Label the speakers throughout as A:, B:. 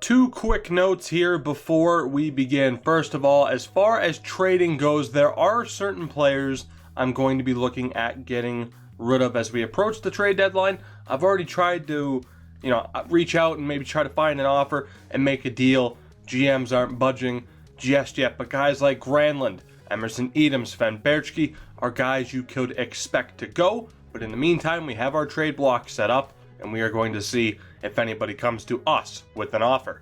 A: Two quick notes here before we begin. First of all, as far as trading goes, there are certain players I'm going to be looking at getting rid of as we approach the trade deadline. I've already tried to, reach out and maybe try to find an offer and make a deal. GMs aren't budging just yet, but guys like Granlund, Emerson Edoms, Sven Berchke are guys you could expect to go. But in the meantime, we have our trade block set up, and we are going to see if anybody comes to us with an offer.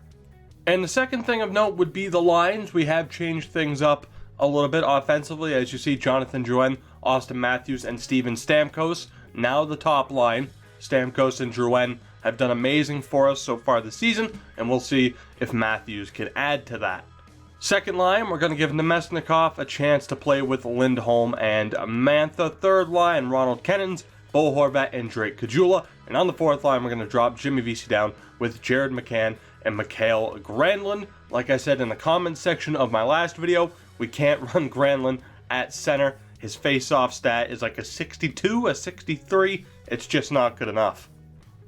A: And the second thing of note would be the lines. We have changed things up a little bit offensively. As you see, Jonathan Drouin, Austin Matthews, and Steven Stamkos now the top line. Stamkos and Drouin have done amazing for us so far this season, and we'll see if Matthews can add to that. Second line, we're going to give Nemesnikov a chance to play with Lindholm and Mantha. Third line, Ronald Kennins, Bo Horvat, and Drake Caggiula. And on the fourth line, we're going to drop Jimmy Vesey down with Jared McCann and Mikael Granlund. Like I said in the comments section of my last video, we can't run Granlund at center. His face-off stat is like a 62, a 63. It's just not good enough.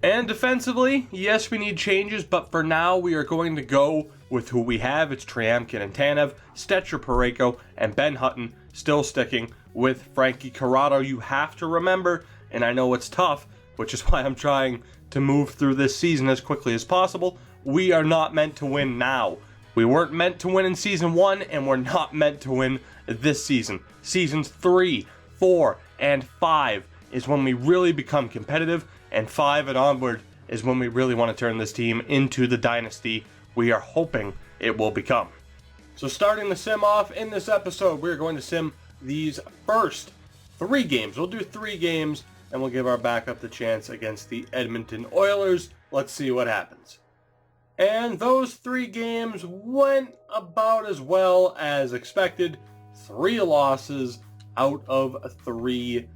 A: And defensively, yes, we need changes, but for now, we are going to go with who we have. It's Tryamkin and Tanev, Stetcher Parayko, and Ben Hutton still sticking with Frankie Corrado. You have to remember, and I know it's tough, which is why I'm trying to move through this season as quickly as possible. We are not meant to win now. We weren't meant to win in Season 1, and we're not meant to win this season. Seasons 3, 4, and 5 is when we really become competitive, and 5 and onward is when we really want to turn this team into the dynasty we are hoping it will become. So starting the sim off in this episode, we're going to sim these first 3 games. We'll do 3 games, and we'll give our backup the chance against the Edmonton Oilers. Let's see what happens. And those 3 games went about as well as expected. 3 losses out of 3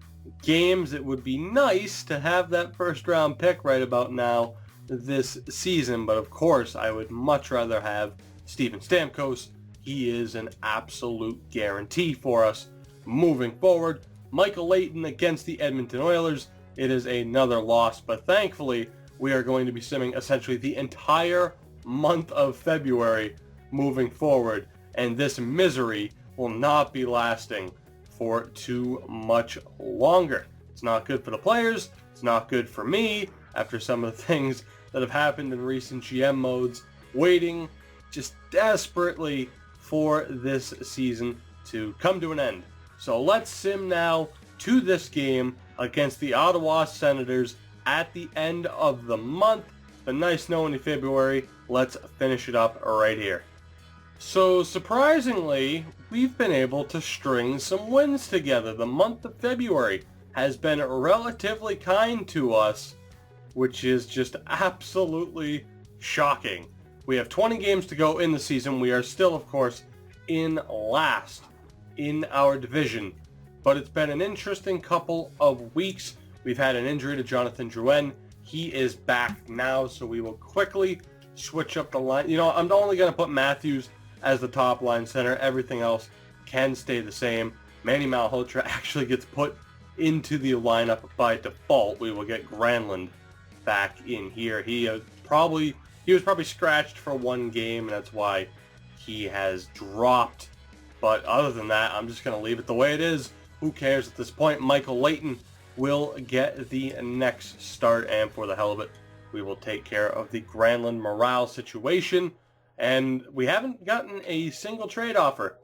A: games. It would be nice to have that first round pick right about now this season, but of course I would much rather have Steven Stamkos. He is an absolute guarantee for us moving forward. Michael Leighton against the Edmonton Oilers. It is another loss, but thankfully we are going to be simming essentially the entire month of February moving forward, and this misery will not be lasting for too much longer. It's not good for the players. It's not good for me after some of the things that have happened in recent GM modes, waiting just desperately for this season to come to an end. So let's sim now to this game against the Ottawa Senators at the end of the month. It's been nice knowing in February. Let's finish it up right here. So surprisingly, we've been able to string some wins together. The month of February has been relatively kind to us, which is just absolutely shocking. We have 20 games to go in the season. We are still, of course, in last in our division, but it's been an interesting couple of weeks. We've had an injury to Jonathan Drouin. He is back now, so we will quickly switch up the line. I'm only going to put Matthews as the top line center. Everything else can stay the same. Manny Malhotra actually gets put into the lineup by default. We will get Granlund back in here. He was probably scratched for 1 game, and that's why he has dropped. But other than that, I'm just going to leave it the way it is. Who cares at this point? Michael Leighton will get the next start, and for the hell of it, we will take care of the Granlund morale situation. And we haven't gotten a single trade offer,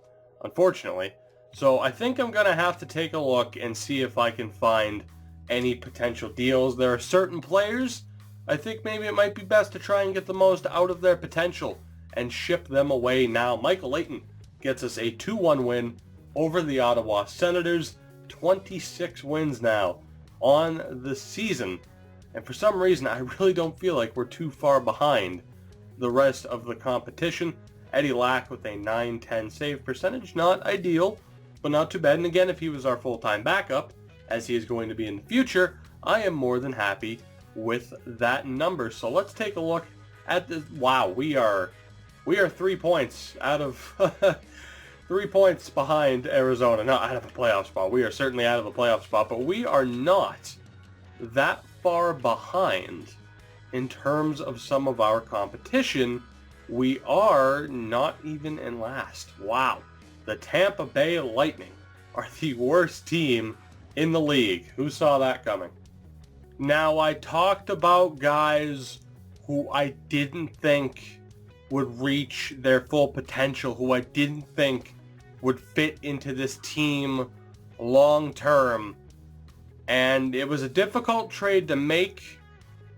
A: unfortunately. So I think I'm going to have to take a look and see if I can find any potential deals. There are certain players, I think maybe it might be best to try and get the most out of their potential and ship them away now. Michael Leighton gets us a 2-1 win over the Ottawa Senators. 26 wins now on the season. And for some reason, I really don't feel like we're too far behind the rest of the competition. Eddie Lack with a .910 save percentage. Not ideal, but not too bad. And again, if he was our full-time backup, as he is going to be in the future, I am more than happy with that number. So let's take a look at this. Wow, we are 3 points out of 3 points behind Arizona. Not out of a playoff spot. We are certainly out of a playoff spot, but we are not that far behind in terms of some of our competition we are not even in last. Wow. The Tampa Bay Lightning are the worst team in the league. Who saw that coming? Now, I talked about guys who I didn't think would reach their full potential, who I didn't think would fit into this team long term. And it was a difficult trade to make,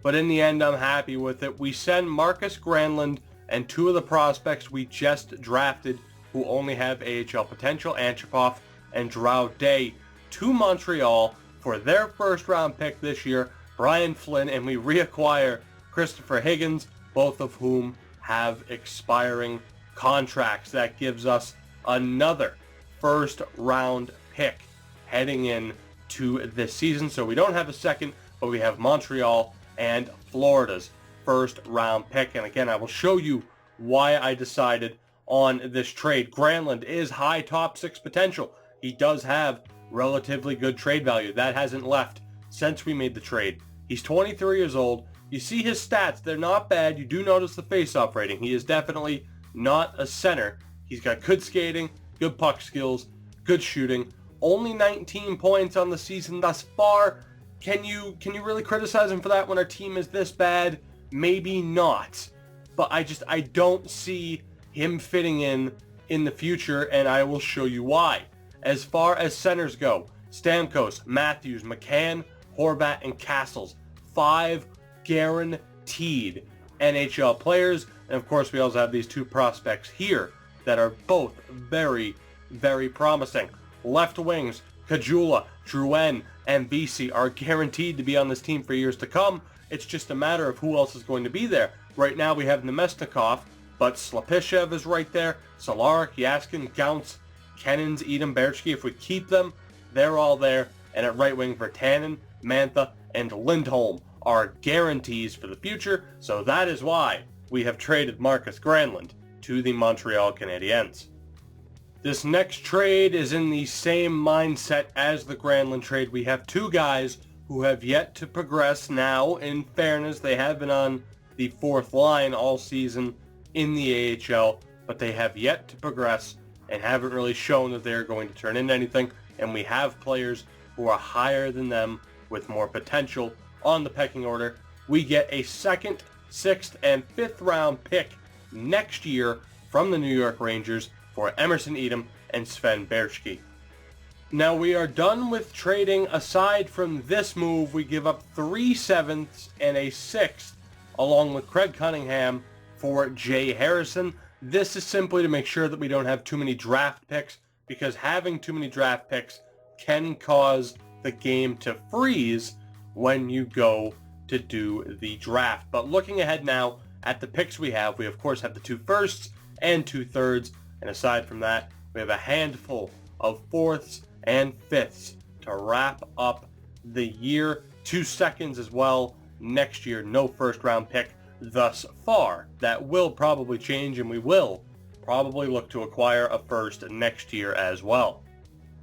A: but in the end, I'm happy with it. We send Marcus Granlund and two of the prospects we just drafted who only have AHL potential, Antropov and Drow Day, to Montreal for their first round pick this year, Brian Flynn, and we reacquire Christopher Higgins, both of whom have expiring contracts. That gives us another first round pick heading in to this season. So we don't have a second, but we have Montreal and Florida's first round pick. And again, I will show you why I decided on this trade. Granlund is high top six potential. He does have relatively good trade value. That hasn't left since we made the trade. He's 23 years old. You see his stats. They're not bad. You do notice the face-off rating. He is definitely not a center. He's got good skating, good puck skills, good shooting. Only 19 points on the season thus far. Can you really criticize him for that when our team is this bad? Maybe not. But I don't see him fitting in the future, and I will show you why. As far as centers go, Stamkos, Matthews, McCann, Horvat, and Castles. 5 guaranteed NHL players. And of course, we also have these two prospects here that are both very, very promising. Left wings, Kajula, Drouin, and Vesey are guaranteed to be on this team for years to come. It's just a matter of who else is going to be there. Right now we have Nemesnikov, but Slapishev is right there. Solarik, Yaskin, Gaunce, Kennins, Edom, Berchke. If we keep them, they're all there. And at right wing, Virtanen, Mantha, and Lindholm are guarantees for the future. So that is why we have traded Marcus Granlund to the Montreal Canadiens. This next trade is in the same mindset as the Granlund trade. We have two guys who have yet to progress now. In fairness, they have been on the fourth line all season in the AHL, but they have yet to progress and haven't really shown that they're going to turn into anything. And we have players who are higher than them with more potential on the pecking order. We get a 2nd, 6th, and 5th round pick next year from the New York Rangers for Emerson Edom and Sven Berchke. Now we are done with trading. Aside from this move, we give up 3 7ths and a 6th along with Craig Cunningham for Jay Harrison. This is simply to make sure that we don't have too many draft picks, because having too many draft picks can cause the game to freeze when you go to do the draft. But looking ahead now at the picks we of course have the 2 firsts and 2 thirds. And aside from that, we have a handful of 4ths and 5ths to wrap up the year. 2 seconds as well next year. No first round pick thus far. That will probably change, and we will probably look to acquire a first next year as well.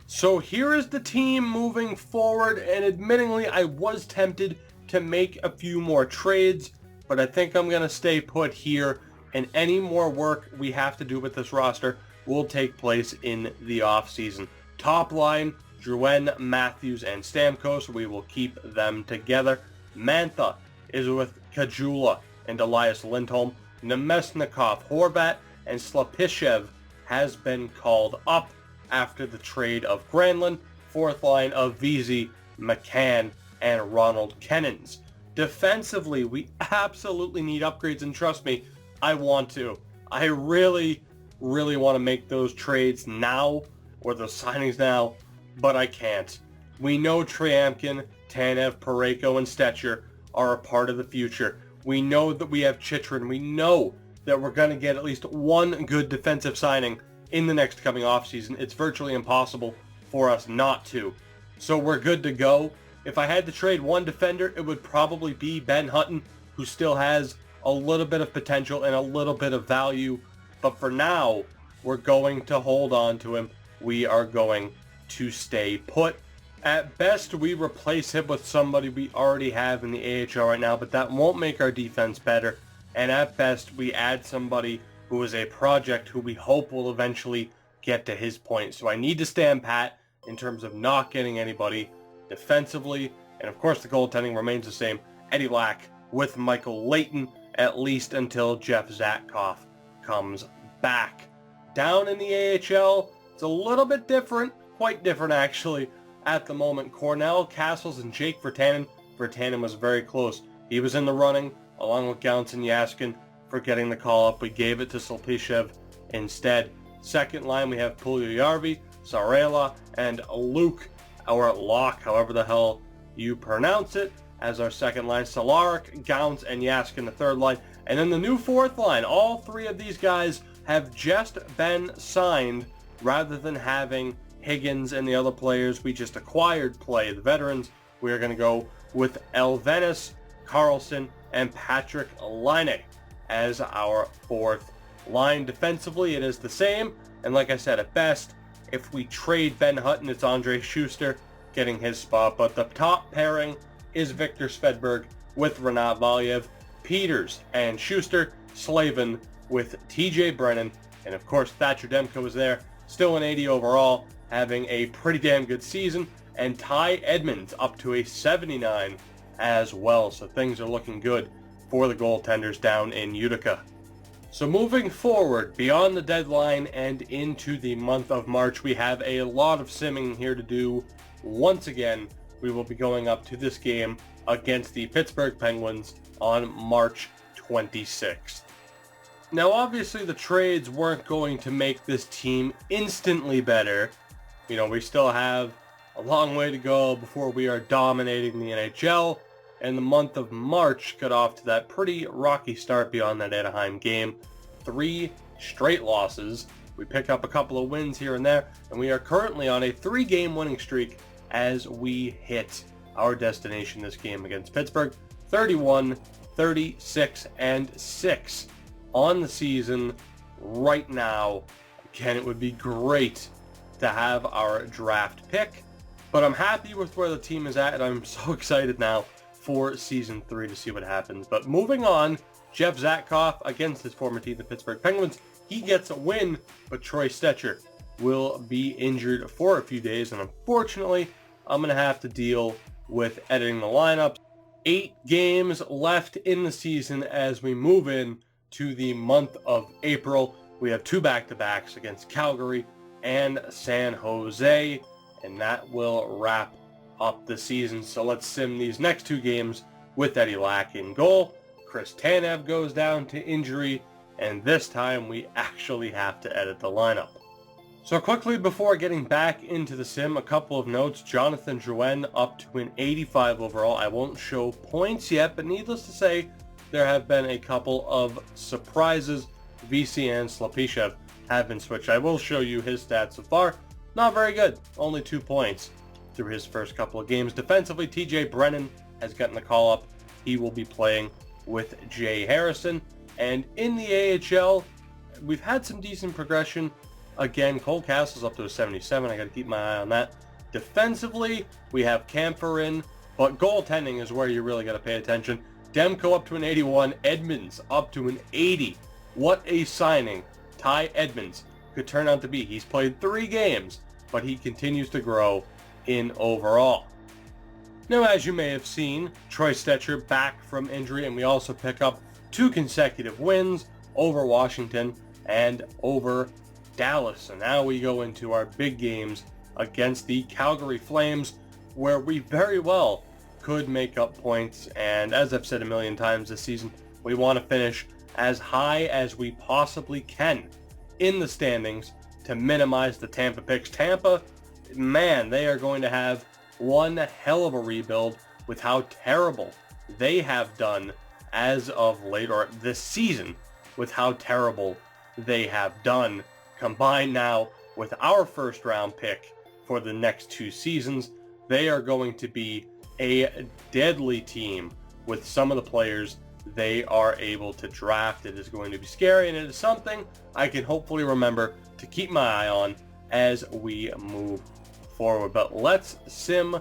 A: So here is the team moving forward, and admittingly I was tempted to make a few more trades, but I think I'm going to stay put here, and any more work we have to do with this roster will take place in the offseason. Top line, Drouin, Matthews, and Stamkos. We will keep them together. Mantha is with Kajula and Elias Lindholm. Nemesnikov, Horvat, and Slapishev has been called up after the trade of Granlund. 4th line of Vesey, McCann, and Ronald Kennins. Defensively, we absolutely need upgrades, and trust me, I want to. I really want to make those trades now, or those signings now, but I can't. We know Tryamkin, Tanev, Parayko, and Stetcher are a part of the future. We know that we have Chychrun. We know that we're going to get at least one good defensive signing in the next coming offseason. It's virtually impossible for us not to. So we're good to go. If I had to trade one defender, it would probably be Ben Hutton, who still has a little bit of potential and a little bit of value. But for now, we're going to hold on to him. We are going to stay put. At best, we replace him with somebody we already have in the AHL right now, but that won't make our defense better. and at best we add somebody who is a project who we hope will eventually get to his point. So I need to stand pat in terms of not getting anybody defensively, and of course the goaltending remains the same. Eddie Lack with Michael Layton, at least until Jeff Zatkoff comes back. Down in the AHL, it's a little bit different, quite different actually, at the moment. Cornell Castles and Jake Virtanen. Virtanen was very close. He was in the running, along with Gauntz and Yaskin, for getting the call-up. We gave it to Salpishev instead. Second line, we have Puljujärvi, Sarela, and Luke, or Locke, however the hell you pronounce it, as our second line. Solaric, Gauntz, and Yaskin, the third line. And then the new fourth line. All three of these guys have just been signed, rather than having Higgins and the other players we just acquired play. The veterans, we are going to go with Elvenis, Carlson, and Patrick Laine as our fourth line. Defensively, it is the same. And like I said, at best, if we trade Ben Hutton, it's Andre Schuster getting his spot. But the top pairing is Victor Svedberg with Renat Valiev, Peters and Schuster, Slavin with TJ Brennan, and of course Thatcher Demko is there, still an 80 overall, having a pretty damn good season, and Ty Edmonds up to a 79 as well. So things are looking good for the goaltenders down in Utica. So moving forward, beyond the deadline and into the month of March, we have a lot of simming here to do. Once again, we will be going up to this game against the Pittsburgh Penguins on March 26th. Now, obviously, the trades weren't going to make this team instantly better. You know, we still have a long way to go before we are dominating the NHL, and the month of March got off to that pretty rocky start beyond that Anaheim game. 3 straight losses. We pick up a couple of wins here and there, and we are currently on a 3-game winning streak as we hit our destination this game against Pittsburgh. 31, 36, and 6 on the season right now. Again, it would be great to have our draft pick, but I'm happy with where the team is at, and I'm so excited now for Season 3 to see what happens. But moving on, Jeff Zatkoff against his former team, the Pittsburgh Penguins. He gets a win, but Troy Stecher will be injured for a few days, and unfortunately, I'm going to have to deal with editing the lineup. 8 games left in the season as we move in to the month of April. We have 2 back-to-backs against Calgary and San Jose, and that will wrap up the season. So let's sim these next 2 games with Eddie Lack in goal. Chris Tanev goes down to injury, and this time we actually have to edit the lineup. So quickly before getting back into the sim, a couple of notes. Jonathan Drouin up to an 85 overall. I won't show points yet, but needless to say, there have been a couple of surprises. VC and Slapyshev have been switched. I will show you his stats so far. Not very good. Only 2 points through his first couple of games. Defensively, TJ Brennan has gotten the call-up. He will be playing with Jay Harrison. And in the AHL, we've had some decent progression. Again, Cole Castle's up to a 77. I got to keep my eye on that. Defensively, we have Camphor in, but goaltending is where you really got to pay attention. Demko up to an 81. Edmonds up to an 80. What a signing Ty Edmonds could turn out to be. He's played 3 games, but he continues to grow in overall. Now, as you may have seen, Troy Stecher back from injury, and we also pick up 2 consecutive wins over Washington and over Dallas. So now we go into our big games against the Calgary Flames, where we very well could make up points. And as I've said a million times this season, we want to finish as high as we possibly can in the standings to minimize the Tampa picks. Tampa, man, they are going to have one hell of a rebuild with how terrible they have done as of late, or this season, with how terrible they have done. Combined now with our first round pick for the next 2 seasons, they are going to be a deadly team with some of the players they are able to draft. It is going to be scary, and it is something I can hopefully remember to keep my eye on as we move forward. But let's sim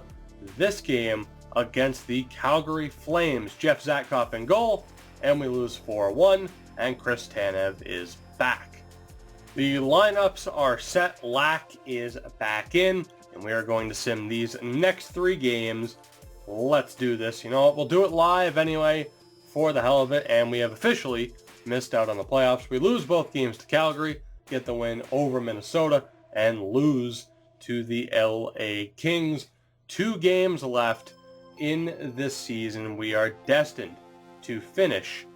A: this game against the Calgary Flames. Jeff Zatkoff in goal, and we lose 4-1, and Chris Tanev is back. The lineups are set. Lack is back in, and we are going to sim these next 3 games. Let's do this. You know what? We'll do it live anyway for the hell of it, and we have officially missed out on the playoffs. We lose both games to Calgary, get the win over Minnesota, and lose to the LA Kings. 2 games left in this season. We are destined to finish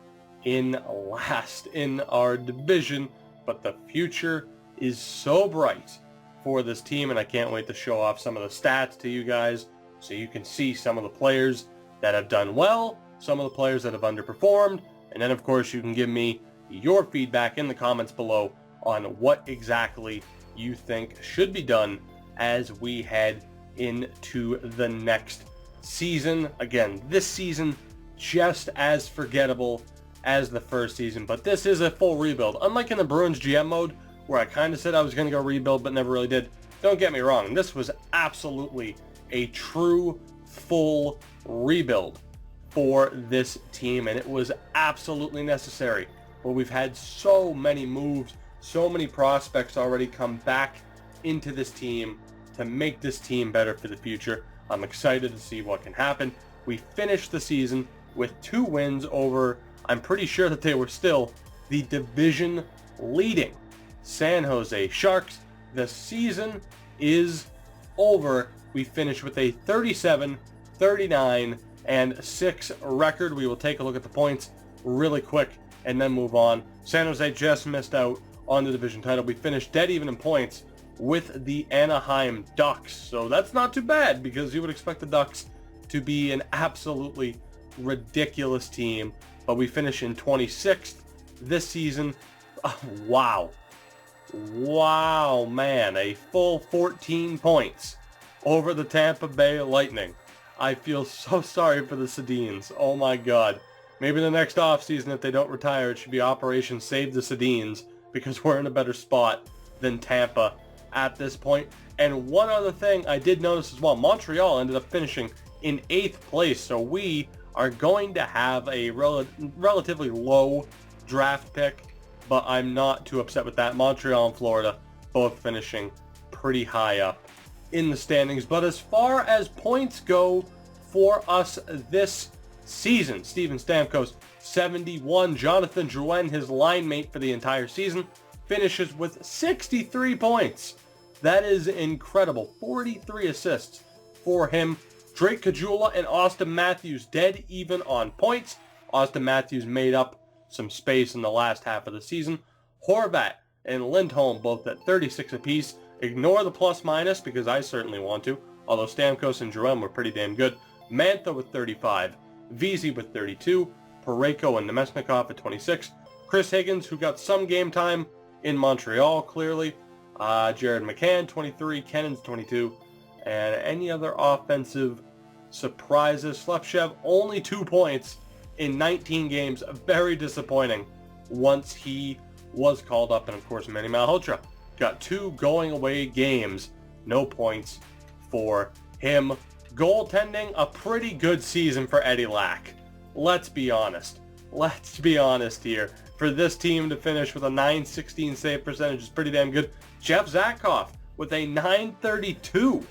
A: in last in our division, but the future is so bright for this team, and I can't wait to show off some of the stats to you guys so you can see some of the players that have done well, some of the players that have underperformed, and then of course you can give me your feedback in the comments below on what exactly you think should be done as we head into the next season. Again, this season just as forgettable as the first season, but this is a full rebuild. Unlike in the Bruins GM mode, where I kind of said I was going to go rebuild but never really did. Don't get me wrong, this was absolutely a true full rebuild for this team, and it was absolutely necessary. But we've had so many moves, so many prospects already come back into this team to make this team better for the future. I'm excited to see what can happen. We finished the season with 2 wins over, I'm pretty sure that they were still the division leading San Jose Sharks. The season is over. We finished with a 37-39-6 record. We will take a look at the points really quick and then move on. San Jose just missed out on the division title. We finished dead even in points with the Anaheim Ducks. So that's not too bad, because you would expect the Ducks to be an absolutely ridiculous team. But we finish in 26th this season. Wow, man, a full 14 points over the Tampa Bay Lightning. I feel so sorry for the Sedins. Oh my god. Maybe the next offseason, if they don't retire, it should be Operation Save the Sedins, because we're in a better spot than Tampa at this point. And one other thing I did notice as well, Montreal ended up finishing in 8th place, so we are going to have a relatively low draft pick, but I'm not too upset with that. Montreal and Florida both finishing pretty high up in the standings. But as far as points go for us this season, Steven Stamkos 71, Jonathan Drouin, his line mate for the entire season, finishes with 63 points. That is incredible. 43 assists for him. Drake Caggiula and Austin Matthews dead even on points. Austin Matthews made up some space in the last half of the season. Horvat and Lindholm both at 36 apiece. Ignore the plus minus, because I certainly want to, although Stamkos and Drouin were pretty damn good. Mantha with 35. Vesey with 32. Parayko and Nemesnikov at 26. Chris Higgins, who got some game time in Montreal, clearly. Jared McCann, 23. Kennan's 22. And any other offensive surprises? Slepchev, only 2 points in 19 games. Very disappointing once he was called up. And of course, Manny Malhotra got 2 going away games. No points for him. Goaltending, a pretty good season for Eddie Lack. Let's be honest. Let's be honest here. For this team to finish with a .916 save percentage is pretty damn good. Jeff Zatkoff with a .932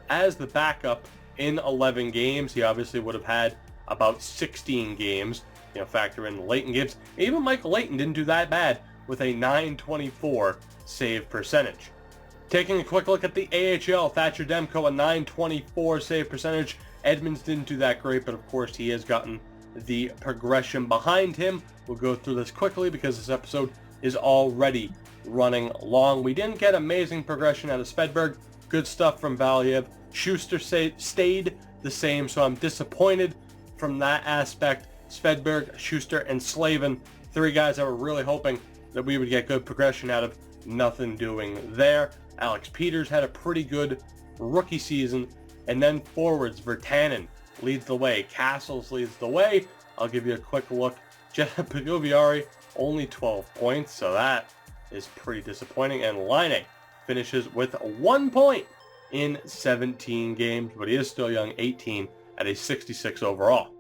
A: as the backup in 11 games. He obviously would have had about 16 games, factor in the Leighton games. Even Michael Leighton didn't do that bad with a .924 save percentage. Taking a quick look at the AHL, Thatcher Demko, a .924 save percentage. Edmonds didn't do that great, but of course he has gotten the progression behind him. We'll go through this quickly because this episode is already running long. We didn't get amazing progression out of Svedberg. Good stuff from Valiev. Schuster stayed the same, so I'm disappointed from that aspect. Svedberg, Schuster, and Slavin, 3 guys I were really hoping that we would get good progression out of. Nothing doing there. Alex Peters had a pretty good rookie season. And then forwards, Virtanen leads the way. Castles leads the way. I'll give you a quick look. Jeff Pagoviari, only 12 points, so that is pretty disappointing. And Laine finishes with 1 point in 17 games, but he is still young, 18, at a 66 overall.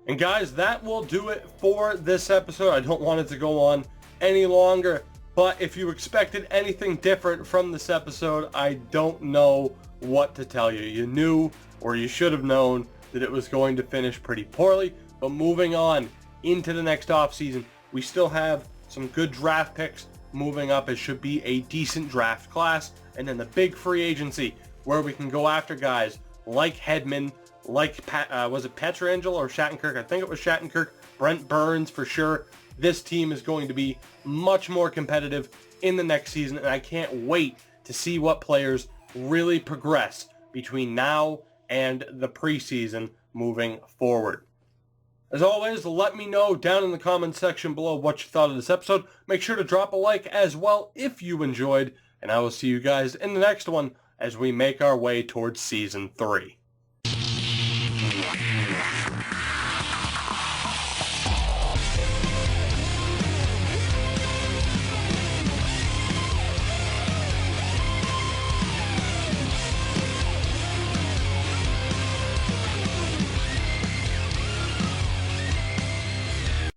A: And guys, that will do it for this episode. I don't want it to go on any longer, but if you expected anything different from this episode, I don't know what to tell you. You knew, or you should have known, that it was going to finish pretty poorly. But moving on into the next offseason, we still have some good draft picks moving up. It should be a decent draft class. And then the big free agency, where we can go after guys like Hedman, like, was it Pietrangelo or Shattenkirk? I think it was Shattenkirk. Brent Burns for sure. This team is going to be much more competitive in the next season, and I can't wait to see what players really progress between now and the preseason moving forward. As always, let me know down in the comments section below what you thought of this episode. Make sure to drop a like as well if you enjoyed, and I will see you guys in the next one as we make our way towards Season 3.